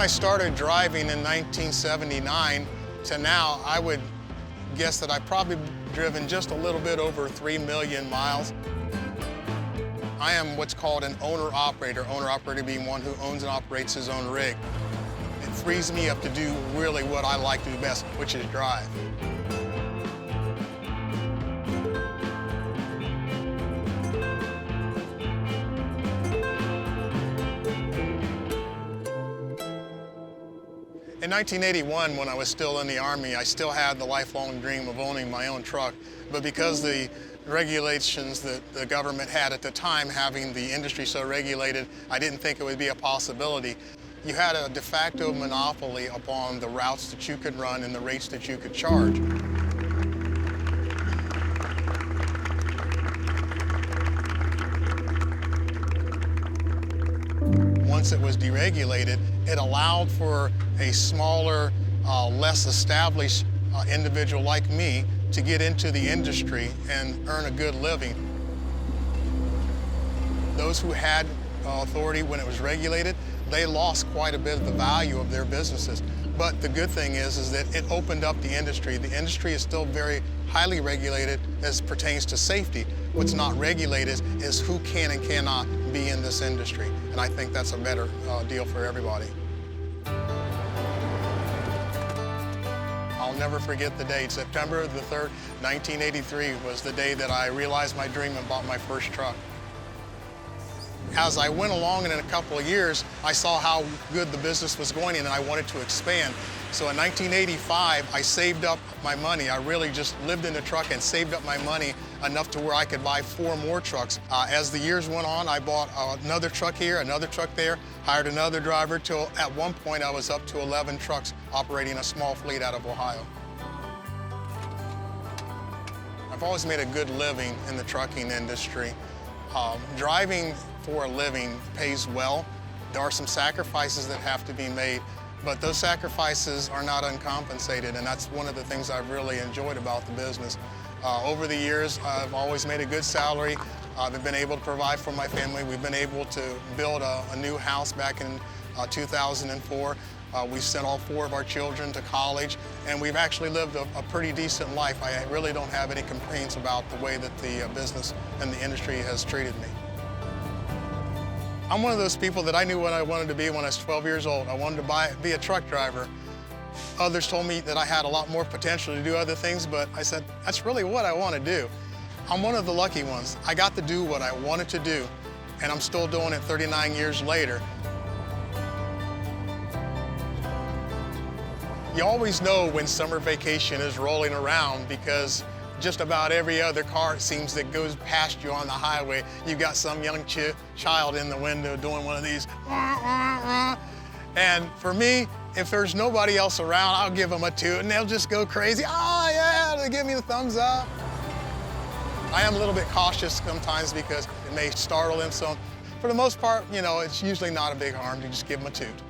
I started driving in 1979 to now, I would guess that I've probably driven just a little bit over 3 million miles. I am what's called an owner-operator, owner-operator being one who owns and operates his own rig. It frees me up to do really what I like to do best, which is drive. In 1981, when I was still in the Army, I still had the lifelong dream of owning my own truck. But because the regulations that the government had at the time, having the industry so regulated, I didn't think it would be a possibility. You had a de facto monopoly upon the routes that you could run and the rates that you could charge. Once it was deregulated, it allowed for a smaller, less established individual like me to get into the industry and earn a good living. Those who had authority when it was regulated, they lost quite a bit of the value of their businesses. But the good thing is that it opened up the industry. The industry is still very highly regulated as pertains to safety. What's not regulated is who can and cannot be in this industry. And I think that's a better deal for everybody. I'll never forget the date. September the 3rd, 1983 was the day that I realized my dream and bought my first truck. As I went along and in a couple of years, I saw how good the business was going and I wanted to expand. So in 1985, I saved up my money. I really just lived in the truck and saved up my money enough to where I could buy 4 more trucks. As the years went on, I bought another truck here, another truck there, hired another driver, till at one point I was up to 11 trucks operating a small fleet out of Ohio. I've always made a good living in the trucking industry. Driving for a living pays well. There are some sacrifices that have to be made, but those sacrifices are not uncompensated, and that's one of the things I've really enjoyed about the business. Over the years, I've always made a good salary. I've been able to provide for my family. We've been able to build a new house back in 2004. We sent all 4 of our children to college, and we've actually lived a pretty decent life. I really don't have any complaints about the way that the business and the industry has treated me. I'm one of those people that I knew what I wanted to be when I was 12 years old. I wanted to be a truck driver. Others told me that I had a lot more potential to do other things, but I said, that's really what I want to do. I'm one of the lucky ones. I got to do what I wanted to do, and I'm still doing it 39 years later. You always know when summer vacation is rolling around because just about every other car, it seems, that goes past you on the highway, you've got some young child in the window doing one of these. And for me, if there's nobody else around, I'll give them a toot and they'll just go crazy. Oh yeah, they give me the thumbs up. I am a little bit cautious sometimes because it may startle them. So for the most part, you know, it's usually not a big harm to just give them a toot.